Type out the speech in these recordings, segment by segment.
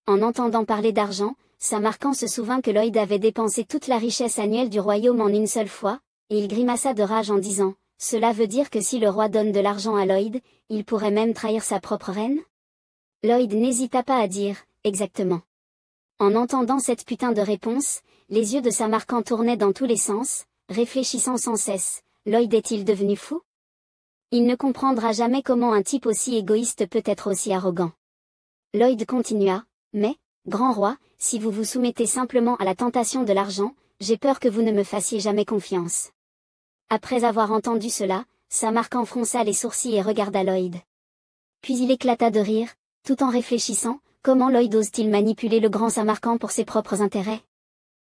En entendant parler d'argent, Samarcan se souvint que Lloyd avait dépensé toute la richesse annuelle du royaume en une seule fois, et il grimaça de rage en disant « Cela veut dire que si le roi donne de l'argent à Lloyd, il pourrait même trahir sa propre reine ?» Lloyd n'hésita pas à dire « Exactement ». En entendant cette putain de réponse, les yeux de Samarcan tournaient dans tous les sens, réfléchissant sans cesse « Lloyd est-il devenu fou ? Il ne comprendra jamais comment un type aussi égoïste peut être aussi arrogant. » Lloyd continua « Mais, grand roi, si vous vous soumettez simplement à la tentation de l'argent, j'ai peur que vous ne me fassiez jamais confiance. » Après avoir entendu cela, Samarcan fronça les sourcils et regarda Lloyd. Puis il éclata de rire, tout en réfléchissant, comment Lloyd ose-t-il manipuler le grand Samarcan pour ses propres intérêts?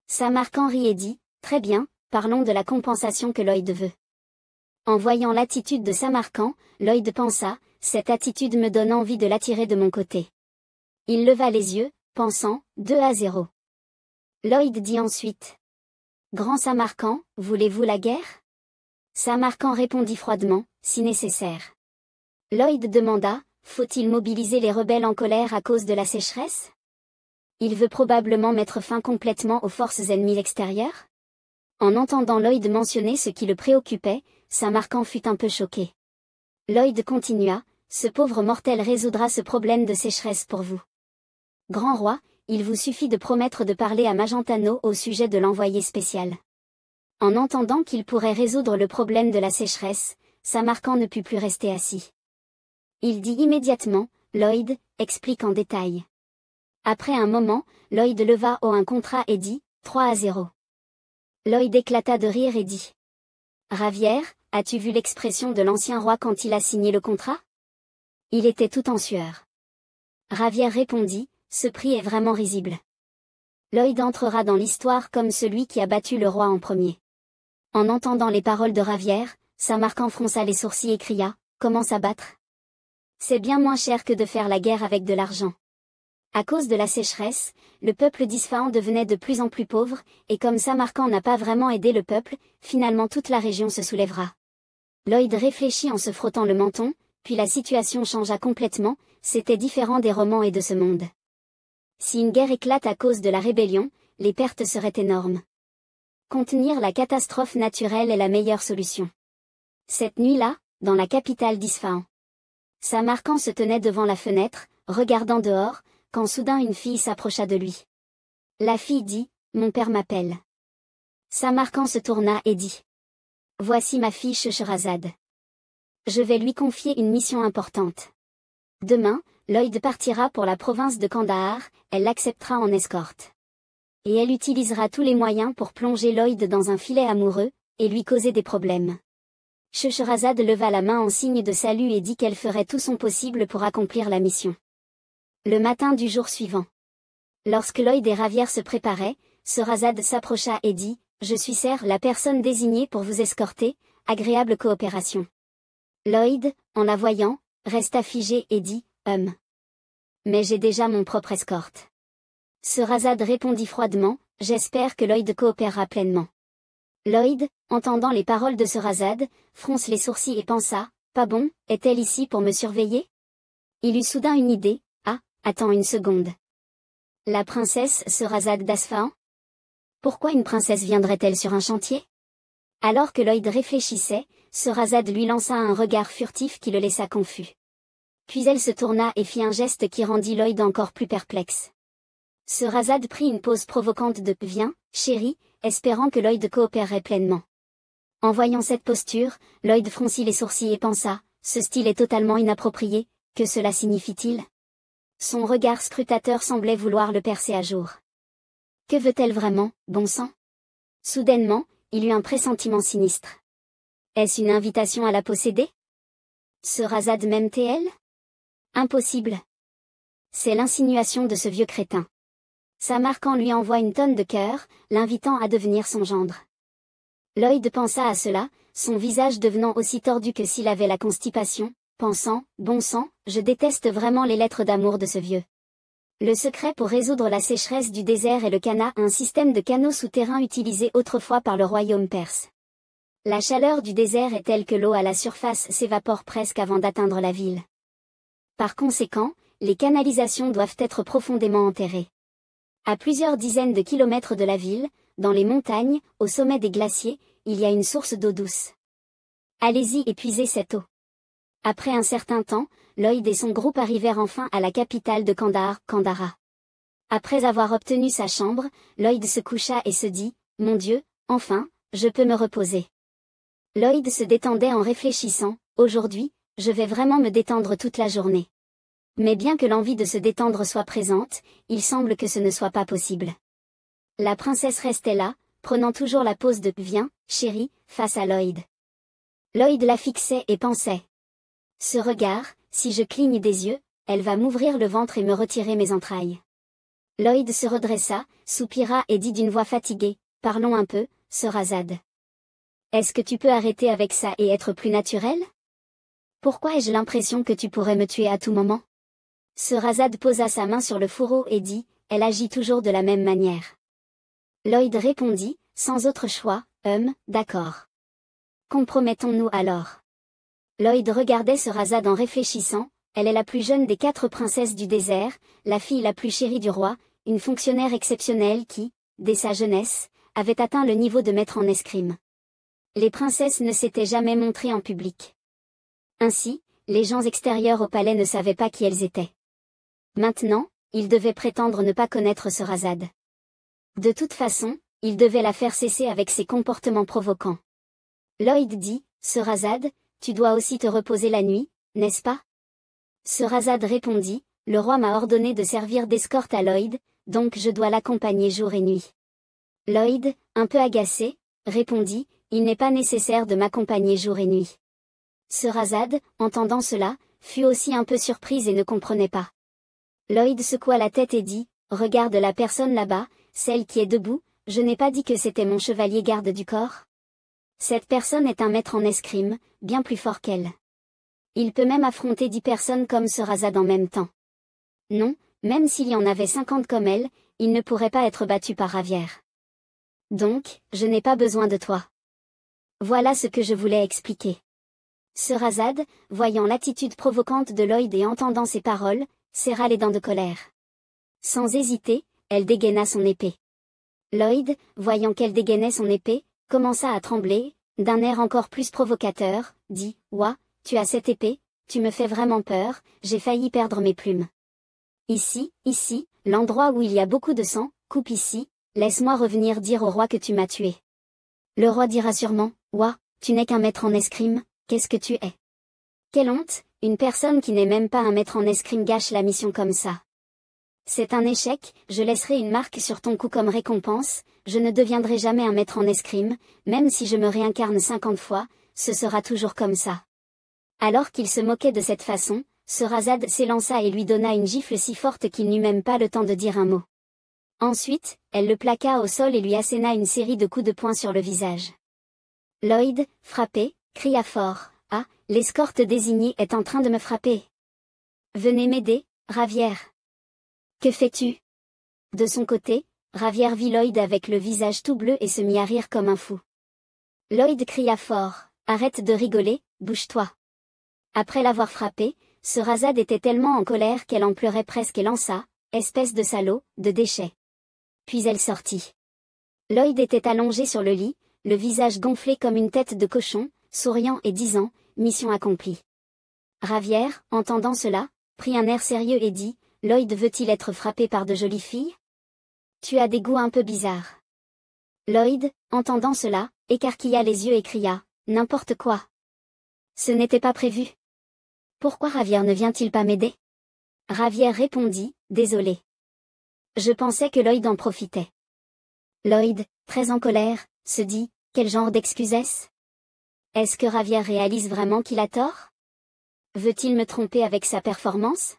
Samarcan rit et dit, très bien, parlons de la compensation que Lloyd veut. En voyant l'attitude de Samarcan, Lloyd pensa, cette attitude me donne envie de l'attirer de mon côté. Il leva les yeux, pensant, 2-0. Lloyd dit ensuite. Grand Samarcan, voulez-vous la guerre? Samarcan répondit froidement, si nécessaire. Lloyd demanda, faut-il mobiliser les rebelles en colère à cause de la sécheresse? Il veut probablement mettre fin complètement aux forces ennemies extérieures? En entendant Lloyd mentionner ce qui le préoccupait, Samarcan fut un peu choqué. Lloyd continua, ce pauvre mortel résoudra ce problème de sécheresse pour vous. Grand roi, il vous suffit de promettre de parler à Magentano au sujet de l'envoyé spécial. En entendant qu'il pourrait résoudre le problème de la sécheresse, Samarcan ne put plus rester assis. Il dit immédiatement, Lloyd, explique en détail. Après un moment, Lloyd leva haut un contrat et dit, 3-0. Lloyd éclata de rire et dit. Ravière, as-tu vu l'expression de l'ancien roi quand il a signé le contrat? Il était tout en sueur. Ravière répondit, ce prix est vraiment risible. Lloyd entrera dans l'histoire comme celui qui a battu le roi en premier. En entendant les paroles de Ravière, Samarcan fronça les sourcils et cria, comment s'abattre? C'est bien moins cher que de faire la guerre avec de l'argent. À cause de la sécheresse, le peuple d'Isfahan devenait de plus en plus pauvre, et comme Samarcan n'a pas vraiment aidé le peuple, finalement toute la région se soulèvera. Lloyd réfléchit en se frottant le menton, puis la situation changea complètement, c'était différent des romans et de ce monde. Si une guerre éclate à cause de la rébellion, les pertes seraient énormes. Contenir la catastrophe naturelle est la meilleure solution. Cette nuit-là, dans la capitale d'Isfahan. Samarcan se tenait devant la fenêtre, regardant dehors, quand soudain une fille s'approcha de lui. La fille dit, mon père m'appelle. Samarcan se tourna et dit. Voici ma fille Scheherazade. Je vais lui confier une mission importante. Demain, Lloyd partira pour la province de Kandahar, elle l'acceptera en escorte. Et elle utilisera tous les moyens pour plonger Lloyd dans un filet amoureux, et lui causer des problèmes. Scheherazade leva la main en signe de salut et dit qu'elle ferait tout son possible pour accomplir la mission. Le matin du jour suivant. Lorsque Lloyd et Ravière se préparaient, Scheherazade s'approcha et dit, je suis Ser, la personne désignée pour vous escorter, agréable coopération. Lloyd, en la voyant, resta figé et dit, mais j'ai déjà mon propre escorte. Scheherazade répondit froidement, j'espère que Lloyd coopérera pleinement. Lloyd, entendant les paroles de Scheherazade, fronce les sourcils et pensa, pas bon, est-elle ici pour me surveiller? Il eut soudain une idée, attends une seconde. La princesse Scheherazade d'Isfahan? Pourquoi une princesse viendrait-elle sur un chantier? Alors que Lloyd réfléchissait, Scheherazade lui lança un regard furtif qui le laissa confus. Puis elle se tourna et fit un geste qui rendit Lloyd encore plus perplexe. Scheherazade prit une pose provocante de « Viens, chérie », espérant que Lloyd coopérerait pleinement. En voyant cette posture, Lloyd fronçit les sourcils et pensa, ce style est totalement inapproprié, que cela signifie-t-il? Son regard scrutateur semblait vouloir le percer à jour. Que veut-elle vraiment, bon sang? Soudainement, il eut un pressentiment sinistre. Est-ce une invitation à la posséder? Scheherazade m'aime-t-elle? Impossible. C'est l'insinuation de ce vieux crétin. Samarcan lui envoie une tonne de cœurs, l'invitant à devenir son gendre. Lloyd pensa à cela, son visage devenant aussi tordu que s'il avait la constipation, pensant, bon sang, je déteste vraiment les lettres d'amour de ce vieux. Le secret pour résoudre la sécheresse du désert est le Kana, un système de canaux souterrains utilisé autrefois par le royaume perse. La chaleur du désert est telle que l'eau à la surface s'évapore presque avant d'atteindre la ville. Par conséquent, les canalisations doivent être profondément enterrées. À plusieurs dizaines de kilomètres de la ville, dans les montagnes, au sommet des glaciers, il y a une source d'eau douce. Allez-y et puisez cette eau. Après un certain temps, Lloyd et son groupe arrivèrent enfin à la capitale de Kandahar, Kandahara. Après avoir obtenu sa chambre, Lloyd se coucha et se dit, « Mon Dieu, enfin, je peux me reposer. » Lloyd se détendait en réfléchissant, « Aujourd'hui, je vais vraiment me détendre toute la journée. » Mais bien que l'envie de se détendre soit présente, il semble que ce ne soit pas possible. La princesse restait là, prenant toujours la pose de « Viens, chérie », face à Lloyd. Lloyd la fixait et pensait. Ce regard, si je cligne des yeux, elle va m'ouvrir le ventre et me retirer mes entrailles. Lloyd se redressa, soupira et dit d'une voix fatiguée, « Parlons un peu, Sherazade. Est-ce que tu peux arrêter avec ça et être plus naturel? Pourquoi ai-je l'impression que tu pourrais me tuer à tout moment? » Sherazade posa sa main sur le fourreau et dit, « Elle agit toujours de la même manière. » Lloyd répondit, sans autre choix, d'accord. Compromettons-nous alors. Lloyd regardait Sherazade en réfléchissant, elle est la plus jeune des 4 princesses du désert, la fille la plus chérie du roi, une fonctionnaire exceptionnelle qui, dès sa jeunesse, avait atteint le niveau de maître en escrime. Les princesses ne s'étaient jamais montrées en public. Ainsi, les gens extérieurs au palais ne savaient pas qui elles étaient. Maintenant, ils devaient prétendre ne pas connaître Sherazade. De toute façon, ils devaient la faire cesser avec ses comportements provoquants. Lloyd dit, « Sherazade, tu dois aussi te reposer la nuit, n'est-ce pas? » Sherazade répondit, « Le roi m'a ordonné de servir d'escorte à Lloyd, donc je dois l'accompagner jour et nuit. » Lloyd, un peu agacé, répondit, « Il n'est pas nécessaire de m'accompagner jour et nuit. » Sherazade, entendant cela, fut aussi un peu surprise et ne comprenait pas. Lloyd secoua la tête et dit, « Regarde la personne là-bas, celle qui est debout, je n'ai pas dit que c'était mon chevalier garde du corps? Cette personne est un maître en escrime, bien plus fort qu'elle. Il peut même affronter 10 personnes comme Sherazade en même temps. Non, même s'il y en avait 50 comme elle, il ne pourrait pas être battu par Ravière. Donc, je n'ai pas besoin de toi. » Voilà ce que je voulais expliquer. Sherazade, voyant l'attitude provocante de Lloyd et entendant ses paroles, serra les dents de colère. Sans hésiter, elle dégaina son épée. Lloyd, voyant qu'elle dégainait son épée, commença à trembler, d'un air encore plus provocateur, dit, « Ouah, tu as cette épée, tu me fais vraiment peur, j'ai failli perdre mes plumes. Ici, l'endroit où il y a beaucoup de sang, coupe ici, laisse-moi revenir dire au roi que tu m'as tué. » Le roi dira sûrement, « Ouah, tu n'es qu'un maître en escrime, qu'est-ce que tu es? Quelle honte, une personne qui n'est même pas un maître en escrime gâche la mission comme ça. C'est un échec, je laisserai une marque sur ton cou comme récompense, je ne deviendrai jamais un maître en escrime, même si je me réincarne 50 fois, ce sera toujours comme ça. » Alors qu'il se moquait de cette façon, Sherazade s'élança et lui donna une gifle si forte qu'il n'eut même pas le temps de dire un mot. Ensuite, elle le plaqua au sol et lui asséna une série de coups de poing sur le visage. Lloyd, frappé, cria fort, « Ah, l'escorte désignée est en train de me frapper. Venez m'aider, Ravière. » « Que fais-tu? » De son côté, Ravière vit Lloyd avec le visage tout bleu et se mit à rire comme un fou. Lloyd cria fort, « Arrête de rigoler, bouge-toi. » Après l'avoir frappé, Sherazade était tellement en colère qu'elle en pleurait presque et lança, « Espèce de salaud, de déchet. » Puis elle sortit. Lloyd était allongé sur le lit, le visage gonflé comme une tête de cochon, souriant et disant, « Mission accomplie. » Ravière, entendant cela, prit un air sérieux et dit, « Lloyd veut-il être frappé par de jolies filles? Tu as des goûts un peu bizarres. » Lloyd, entendant cela, écarquilla les yeux et cria, « N'importe quoi. Ce n'était pas prévu. Pourquoi Ravière ne vient-il pas m'aider? » Ravière répondit, « Désolé. Je pensais que Lloyd en profitait. » Lloyd, très en colère, se dit, « Quel genre d'excuse est-ce? Est-ce que Ravière réalise vraiment qu'il a tort? Veut-il me tromper avec sa performance? »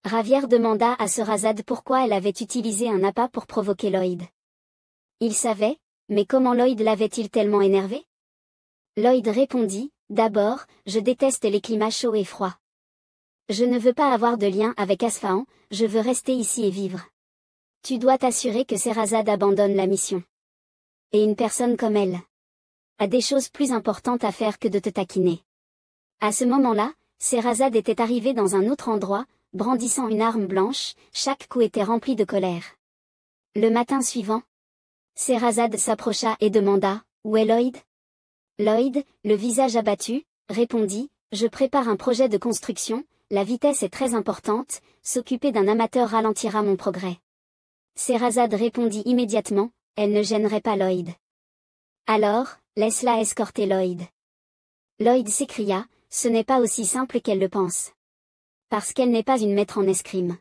Ravière demanda à Sherazade pourquoi elle avait utilisé un appât pour provoquer Lloyd. Il savait, mais comment Lloyd l'avait-il tellement énervé? Lloyd répondit, « D'abord, je déteste les climats chauds et froids. Je ne veux pas avoir de lien avec Asfahan, je veux rester ici et vivre. Tu dois t'assurer que Sherazade abandonne la mission. Et une personne comme elle a des choses plus importantes à faire que de te taquiner. » À ce moment-là, Sherazade était arrivée dans un autre endroit, brandissant une arme blanche, chaque coup était rempli de colère. Le matin suivant, Sherazade s'approcha et demanda, « Où est Lloyd ?» Lloyd, le visage abattu, répondit, « Je prépare un projet de construction, la vitesse est très importante, s'occuper d'un amateur ralentira mon progrès. » Sherazade répondit immédiatement, « Elle ne gênerait pas Lloyd. » Alors, laisse-la escorter Lloyd. Lloyd s'écria, « Ce n'est pas aussi simple qu'elle le pense. Parce qu'elle n'est pas une maître en escrime. »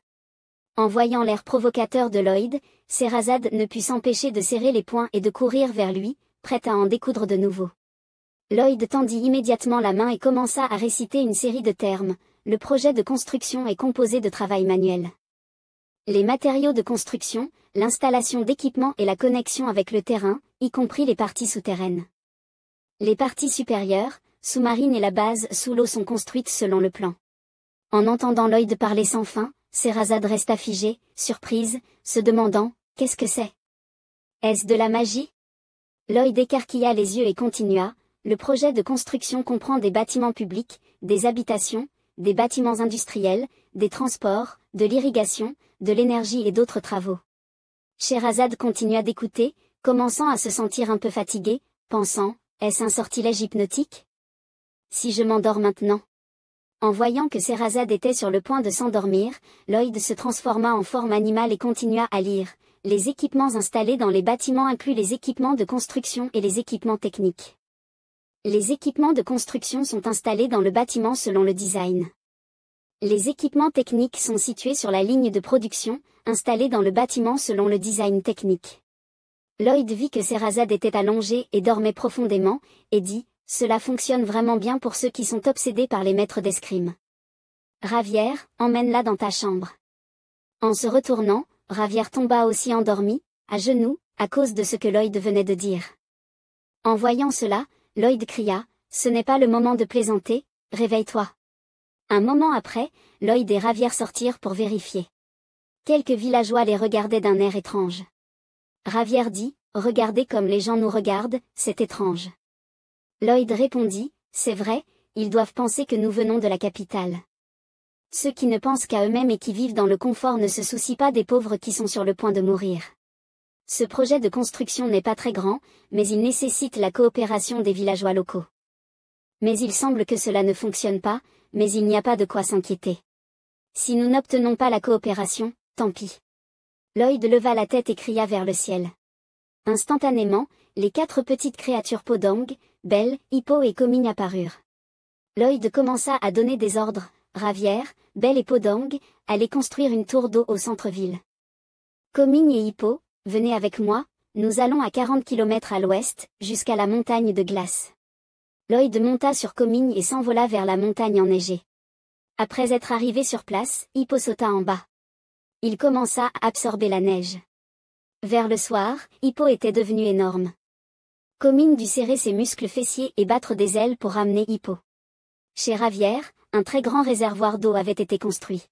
En voyant l'air provocateur de Lloyd, Sherazade ne put s'empêcher de serrer les poings et de courir vers lui, prête à en découdre de nouveau. Lloyd tendit immédiatement la main et commença à réciter une série de termes. Le projet de construction est composé de travail manuel. Les matériaux de construction, l'installation d'équipements et la connexion avec le terrain, y compris les parties souterraines. Les parties supérieures, sous-marines et la base sous l'eau sont construites selon le plan. En entendant Lloyd parler sans fin, Sherazade resta figée, surprise, se demandant, « Qu'est-ce que c'est ? Est-ce de la magie ?» Lloyd écarquilla les yeux et continua, « Le projet de construction comprend des bâtiments publics, des habitations, des bâtiments industriels, des transports, de l'irrigation, de l'énergie et d'autres travaux. » Sherazade continua d'écouter, commençant à se sentir un peu fatiguée, pensant, « Est-ce un sortilège hypnotique ? Si je m'endors maintenant ?» En voyant que Sherazade était sur le point de s'endormir, Lloyd se transforma en forme animale et continua à lire. Les équipements installés dans les bâtiments incluent les équipements de construction et les équipements techniques. Les équipements de construction sont installés dans le bâtiment selon le design. Les équipements techniques sont situés sur la ligne de production, installés dans le bâtiment selon le design technique. Lloyd vit que Sherazade était allongée et dormait profondément, et dit, « Cela fonctionne vraiment bien pour ceux qui sont obsédés par les maîtres d'escrime. Ravière, emmène-la dans ta chambre. » En se retournant, Ravière tomba aussi endormie, à genoux, à cause de ce que Lloyd venait de dire. En voyant cela, Lloyd cria, « Ce n'est pas le moment de plaisanter, réveille-toi. » Un moment après, Lloyd et Ravière sortirent pour vérifier. Quelques villageois les regardaient d'un air étrange. Ravière dit, « Regardez comme les gens nous regardent, c'est étrange. » Lloyd répondit, « C'est vrai, ils doivent penser que nous venons de la capitale. Ceux qui ne pensent qu'à eux-mêmes et qui vivent dans le confort ne se soucient pas des pauvres qui sont sur le point de mourir. » Ce projet de construction n'est pas très grand, mais il nécessite la coopération des villageois locaux. Mais il semble que cela ne fonctionne pas, mais il n'y a pas de quoi s'inquiéter. Si nous n'obtenons pas la coopération, tant pis. Lloyd leva la tête et cria vers le ciel. Instantanément, les 4 petites créatures Podang, Belle, Hippo et Comigne apparurent. Lloyd commença à donner des ordres, Ravière, Belle et Podang, allaient construire une tour d'eau au centre-ville. Comigne et Hippo, venez avec moi, nous allons à 40 km à l'ouest, jusqu'à la montagne de glace. Lloyd monta sur Comigne et s'envola vers la montagne enneigée. Après être arrivé sur place, Hippo sauta en bas. Il commença à absorber la neige. Vers le soir, Hippo était devenu énorme. Comigne dut serrer ses muscles fessiers et battre des ailes pour ramener Hippo. Chez Ravière, un très grand réservoir d'eau avait été construit.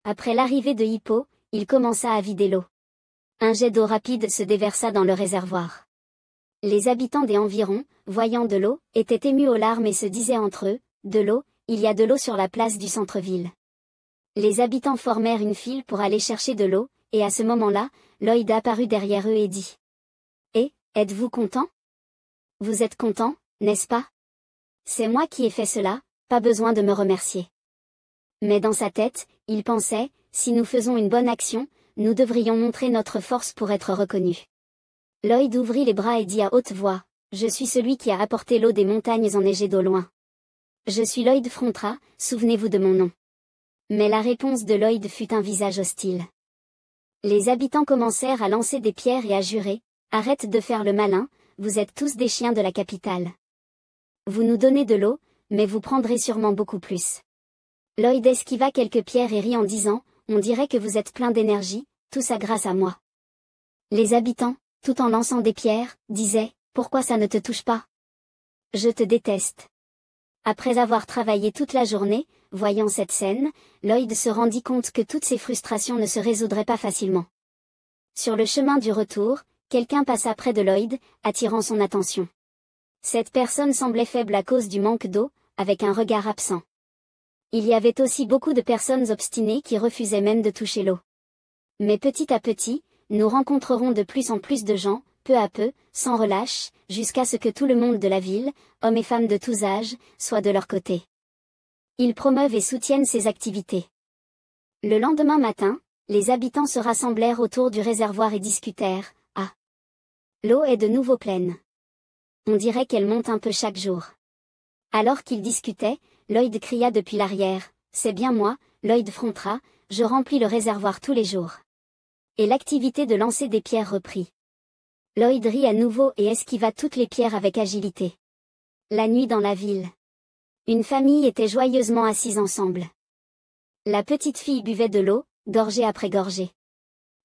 Après l'arrivée de Hippo, il commença à vider l'eau. Un jet d'eau rapide se déversa dans le réservoir. Les habitants des environs, voyant de l'eau, étaient émus aux larmes et se disaient entre eux, « De l'eau, il y a de l'eau sur la place du centre-ville. » Les habitants formèrent une file pour aller chercher de l'eau, et à ce moment-là, Lloyd apparut derrière eux et dit, « Eh, êtes-vous content ? Vous êtes content, n'est-ce pas ? C'est moi qui ai fait cela, pas besoin de me remercier. » Mais dans sa tête, il pensait, « Si nous faisons une bonne action, nous devrions montrer notre force pour être reconnus. » Lloyd ouvrit les bras et dit à haute voix, « Je suis celui qui a apporté l'eau des montagnes enneigées d'au loin. Je suis Lloyd Frontra, souvenez-vous de mon nom. » Mais la réponse de Lloyd fut un visage hostile. Les habitants commencèrent à lancer des pierres et à jurer, « Arrête de faire le malin, vous êtes tous des chiens de la capitale. Vous nous donnez de l'eau, mais vous prendrez sûrement beaucoup plus. » Lloyd esquiva quelques pierres et rit en disant, « On dirait que vous êtes plein d'énergie, tout ça grâce à moi. » Les habitants, tout en lançant des pierres, disaient, « Pourquoi ça ne te touche pas ? Je te déteste. » Après avoir travaillé toute la journée, voyant cette scène, Lloyd se rendit compte que toutes ses frustrations ne se résoudraient pas facilement. Sur le chemin du retour, quelqu'un passa près de Lloyd, attirant son attention. Cette personne semblait faible à cause du manque d'eau, avec un regard absent. Il y avait aussi beaucoup de personnes obstinées qui refusaient même de toucher l'eau. Mais petit à petit, nous rencontrerons de plus en plus de gens, peu à peu, sans relâche, jusqu'à ce que tout le monde de la ville, hommes et femmes de tous âges, soit de leur côté. Ils promeuvent et soutiennent ces activités. Le lendemain matin, les habitants se rassemblèrent autour du réservoir et discutèrent. Ah! L'eau est de nouveau pleine. On dirait qu'elle monte un peu chaque jour. Alors qu'ils discutaient, Lloyd cria depuis l'arrière. C'est bien moi, Lloyd Frontra, je remplis le réservoir tous les jours. Et l'activité de lancer des pierres reprit. Lloyd rit à nouveau et esquiva toutes les pierres avec agilité. La nuit dans la ville. Une famille était joyeusement assise ensemble. La petite fille buvait de l'eau, gorgée après gorgée.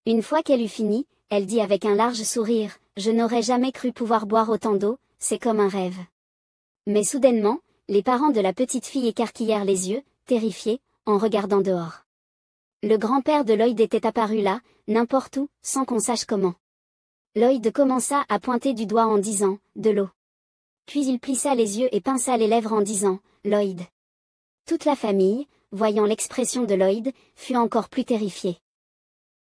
Une fois qu'elle eut fini, elle dit avec un large sourire, « Je n'aurais jamais cru pouvoir boire autant d'eau, c'est comme un rêve. » Mais soudainement, les parents de la petite fille écarquillèrent les yeux, terrifiés, en regardant dehors. Le grand-père de Lloyd était apparu là, n'importe où, sans qu'on sache comment. Lloyd commença à pointer du doigt en disant, « De l'eau. » Puis il plissa les yeux et pinça les lèvres en disant, « Lloyd. » Toute la famille, voyant l'expression de Lloyd, fut encore plus terrifiée.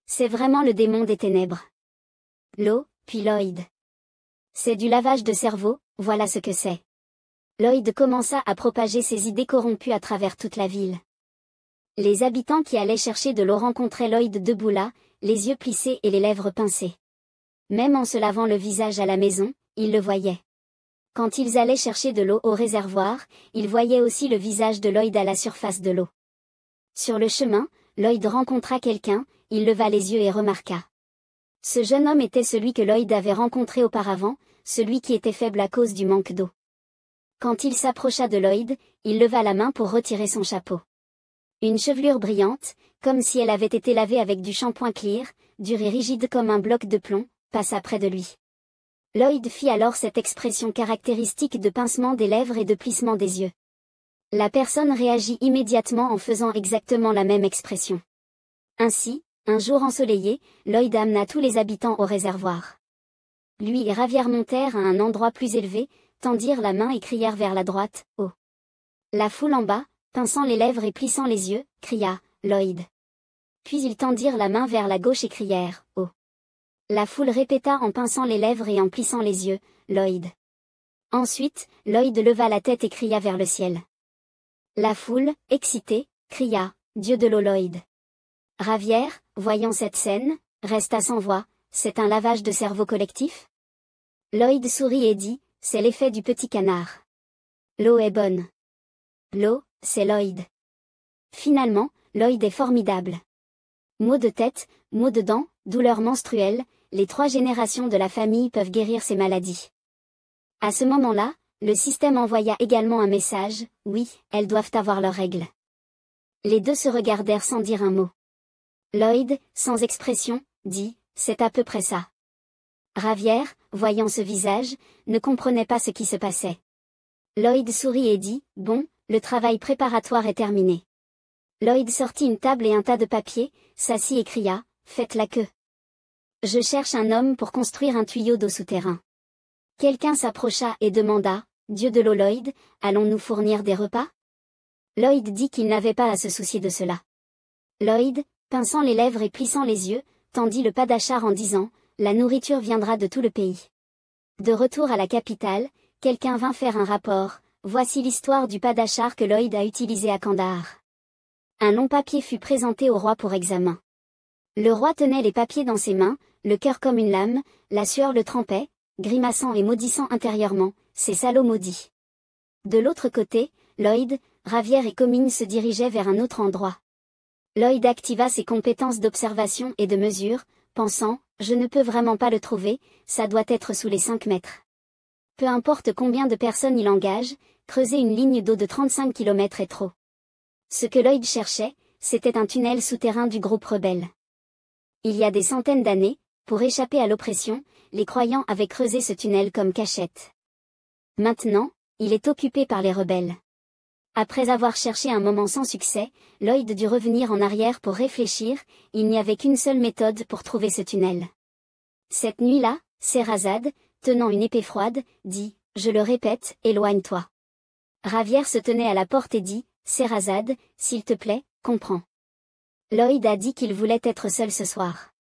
C'est vraiment le démon des ténèbres. L'eau, puis Lloyd. C'est du lavage de cerveau, voilà ce que c'est. Lloyd commença à propager ses idées corrompues à travers toute la ville. Les habitants qui allaient chercher de l'eau rencontraient Lloyd debout là, les yeux plissés et les lèvres pincées. Même en se lavant le visage à la maison, ils le voyaient. Quand ils allaient chercher de l'eau au réservoir, ils voyaient aussi le visage de Lloyd à la surface de l'eau. Sur le chemin, Lloyd rencontra quelqu'un, il leva les yeux et remarqua. Ce jeune homme était celui que Lloyd avait rencontré auparavant, celui qui était faible à cause du manque d'eau. Quand il s'approcha de Lloyd, il leva la main pour retirer son chapeau. Une chevelure brillante, comme si elle avait été lavée avec du shampoing clear, dur et rigide comme un bloc de plomb, passa près de lui. Lloyd fit alors cette expression caractéristique de pincement des lèvres et de plissement des yeux. La personne réagit immédiatement en faisant exactement la même expression. Ainsi, un jour ensoleillé, Lloyd amena tous les habitants au réservoir. Lui et Ravière montèrent à un endroit plus élevé, tendirent la main et crièrent vers la droite, « Oh !» La foule en bas, pinçant les lèvres et plissant les yeux, cria, « Lloyd !» Puis ils tendirent la main vers la gauche et crièrent, « Oh !» La foule répéta en pinçant les lèvres et en plissant les yeux, « Lloyd !» Ensuite, Lloyd leva la tête et cria vers le ciel. La foule, excitée, cria, « Dieu de l'eau Lloyd !» Ravière, voyant cette scène, resta sans voix, « C'est un lavage de cerveau collectif ?» Lloyd sourit et dit, « C'est l'effet du petit canard. L'eau est bonne. L'eau, c'est Lloyd. » Finalement, Lloyd est formidable. Maux de tête, maux de dents, douleurs menstruelles, les 3 générations de la famille peuvent guérir ces maladies. À ce moment-là, le système envoya également un message, oui, elles doivent avoir leurs règles. Les deux se regardèrent sans dire un mot. Lloyd, sans expression, dit, c'est à peu près ça. Ravière, voyant ce visage, ne comprenait pas ce qui se passait. Lloyd sourit et dit, bon, le travail préparatoire est terminé. Lloyd sortit une table et un tas de papier, s'assit et cria, faites la queue. Je cherche un homme pour construire un tuyau d'eau souterrain. Quelqu'un s'approcha et demanda, Dieu de l'eau Lloyd, allons-nous fournir des repas? Lloyd dit qu'il n'avait pas à se soucier de cela. Lloyd, pinçant les lèvres et plissant les yeux, tendit le padachar en disant, la nourriture viendra de tout le pays. De retour à la capitale, quelqu'un vint faire un rapport, voici l'histoire du padachar que Lloyd a utilisé à Kandahar. Un long papier fut présenté au roi pour examen. Le roi tenait les papiers dans ses mains, le cœur comme une lame, la sueur le trempait, grimaçant et maudissant intérieurement, ces salauds maudits. De l'autre côté, Lloyd, Ravière et Comines se dirigeaient vers un autre endroit. Lloyd activa ses compétences d'observation et de mesure, pensant, je ne peux vraiment pas le trouver, ça doit être sous les 5 mètres. Peu importe combien de personnes il engage, creuser une ligne d'eau de 35 km est trop. Ce que Lloyd cherchait, c'était un tunnel souterrain du groupe rebelle. Il y a des centaines d'années, pour échapper à l'oppression, les croyants avaient creusé ce tunnel comme cachette. Maintenant, il est occupé par les rebelles. Après avoir cherché un moment sans succès, Lloyd dut revenir en arrière pour réfléchir, il n'y avait qu'une seule méthode pour trouver ce tunnel. Cette nuit-là, Sherazade, tenant une épée froide, dit, je le répète, éloigne-toi. Ravière se tenait à la porte et dit, Sherazade, s'il te plaît, comprends. Lloyd a dit qu'il voulait être seul ce soir.